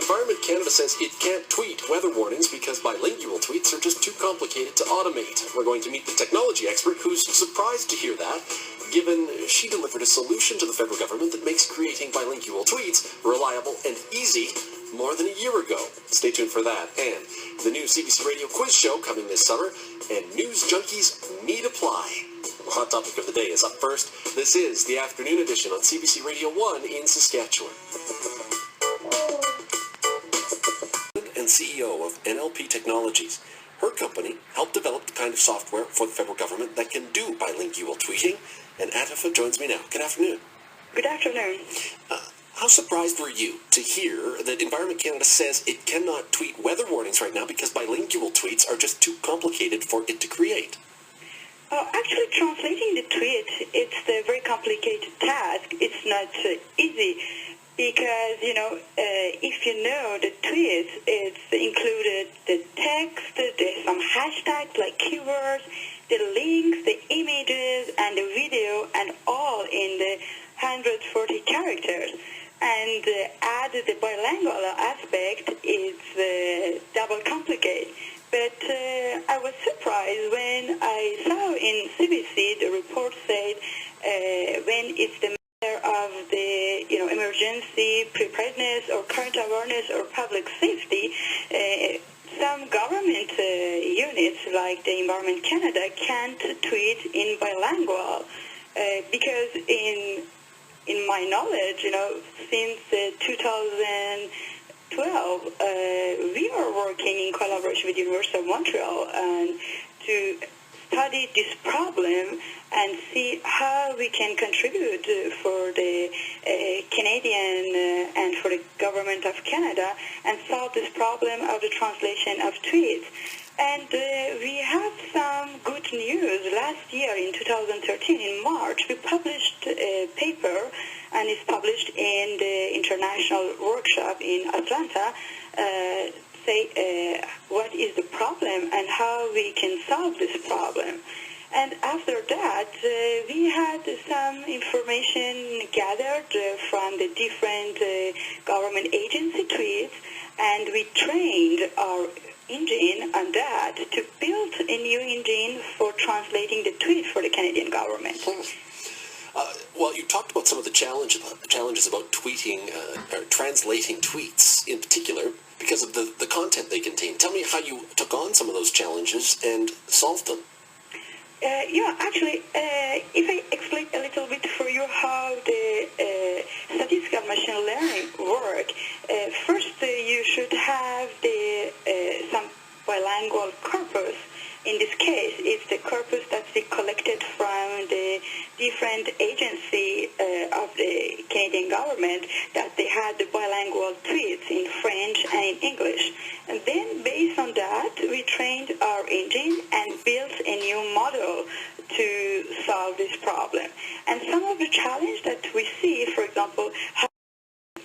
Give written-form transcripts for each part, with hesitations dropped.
Environment Canada says it can't tweet weather warnings because bilingual tweets are just too complicated to automate. We're going to meet the technology expert who's surprised to hear that, given she delivered a solution to the federal government that makes creating bilingual tweets reliable and easy more than a year ago. Stay tuned for that. And the new CBC Radio quiz show coming this summer, and News Junkies Need Apply. Hot topic of the day is up first. This is the afternoon edition on CBC Radio 1 in Saskatchewan. And CEO of NLP Technologies. Her company helped develop the kind of software for the federal government that can do bilingual tweeting. And Atifa joins me now. Good afternoon. Good afternoon. How surprised were you to hear that Environment Canada says it cannot tweet weather warnings right now because bilingual tweets are just too complicated for it to create? Actually, translating the tweet, it's a very complicated task. It's not easy because, if you know the tweet, it's included the text, there's some hashtags like keywords, the links, the images, and the video, and all in the 140 characters. And add the bilingual aspect, it's double complicated. But I was surprised when I saw in CBC the report said when it's the matter of the emergency preparedness or current awareness or public safety, some government units like the Environment Canada can't tweet in bilingual because in my knowledge, since 2012, we are working in collaboration with the University of Montreal to study this problem and see how we can contribute for the Canadian and for the government of Canada and solve this problem of the translation of tweets. And we have some good news. Last year, in 2013, in March, we published a paper, and it's published in the international workshop in Atlanta, what is the problem and how we can solve this problem. And after that, we had some information gathered from the different government agency tweets, and we trained our engine on that to build a new engine for translating the tweet for the Canadian government. Well, you talked about some of the challenges about tweeting, or translating tweets in particular, because of the content they contain. Tell me how you took on some of those challenges and solved them. Actually, if I explain a little bit for you how the statistical machine learning work, first you should have some bilingual corpus. In this case, it's the corpus that's collected from the different agency of the Canadian government that they had the bilingual tweets in French and in English. And then based on that, we trained our engine and built a new model to solve this problem. And some of the challenge that we see, for example, how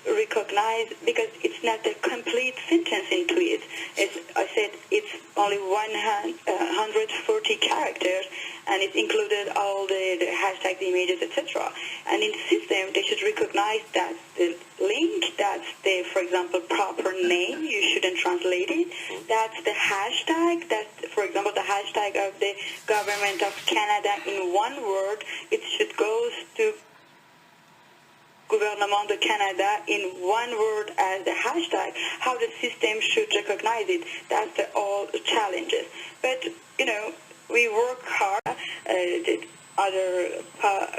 recognize, because it's not a complete sentence in tweets. As I said, it's only 140 characters, and it included all the hashtags, images, etc. And in the system, they should recognize that the link, that's the, for example, proper name, you shouldn't translate it. That's the hashtag, that's, for example, the hashtag of the Government of Canada in one word, it should go to Gouvernement de Canada in one word as the hashtag, how the system should recognize it. That's all challenges. But, we work hard. The other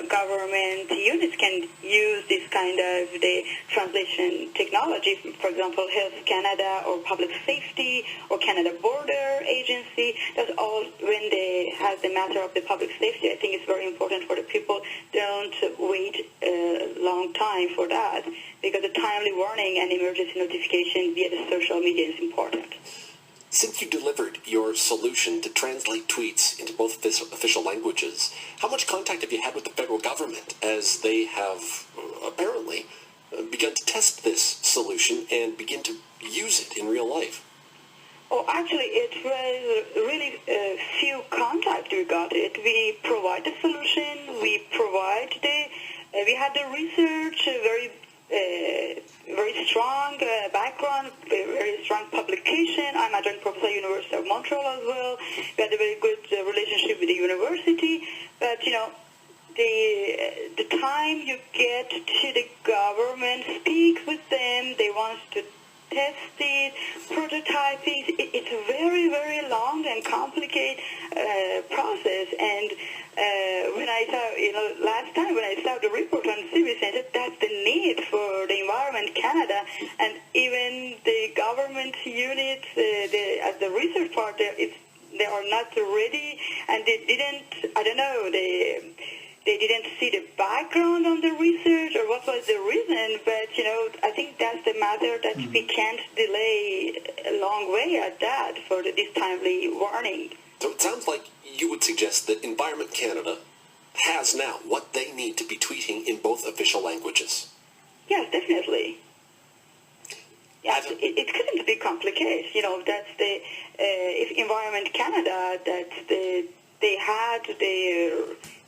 government units can use this kind of the translation technology, for example, Health Canada or Public Safety or Canada Border Agency. That's all when they have the matter of the public safety. I think it's very important for the people don't wait a long time for that, because the timely warning and emergency notification via the social media is important. Since you delivered your solution to translate tweets into both official languages, how much contact have you had with the federal government as they have apparently begun to test this solution and begin to use it in real life? Oh, actually, it was really few contacts we got it. We provide the solution, we had the research very very strong background, very strong publication. I'm adjunct professor at University of Montreal as well. We had a very good relationship with the university, but the time you get to the government, speak with them, they want to test it, prototype it. It's a very, very long and complicated process. And when I saw, last time when I saw the report on CBC, I said that's the need for the Environment Canada, and even the government units, as the research part, they are not ready, and they didn't. I don't know. They didn't see the background on the research or what was the reason, but, I think that's the matter that we can't delay a long way at that for this timely warning. So it sounds like you would suggest that Environment Canada has now what they need to be tweeting in both official languages. Yes, definitely. Yes, it couldn't be complicated. That's if Environment Canada, they had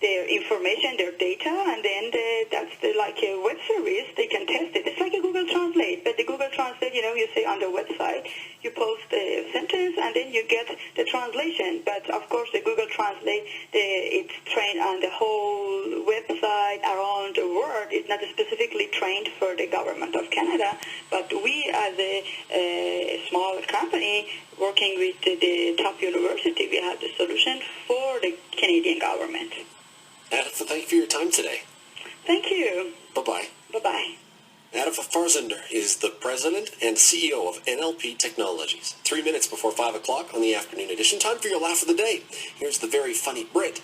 their information, their data, and then that's like a web service. They can test it. It's like a Google Translate, but the Google Translate, you say on the website, you post the sentence, and then you get the translation. But of course, the Google Translate, it's trained on the whole website around the world. It's not specifically trained for the government of Canada, but we as a small company working with the top university, we have the solution for the Canadian government. Adifa, thank you for your time today. Thank you. Bye-bye. Bye-bye. Adifa Farzindar is the president and CEO of NLP Technologies. 3 minutes before 5 o'clock on the afternoon edition. Time for your laugh of the day. Here's the very funny Brit.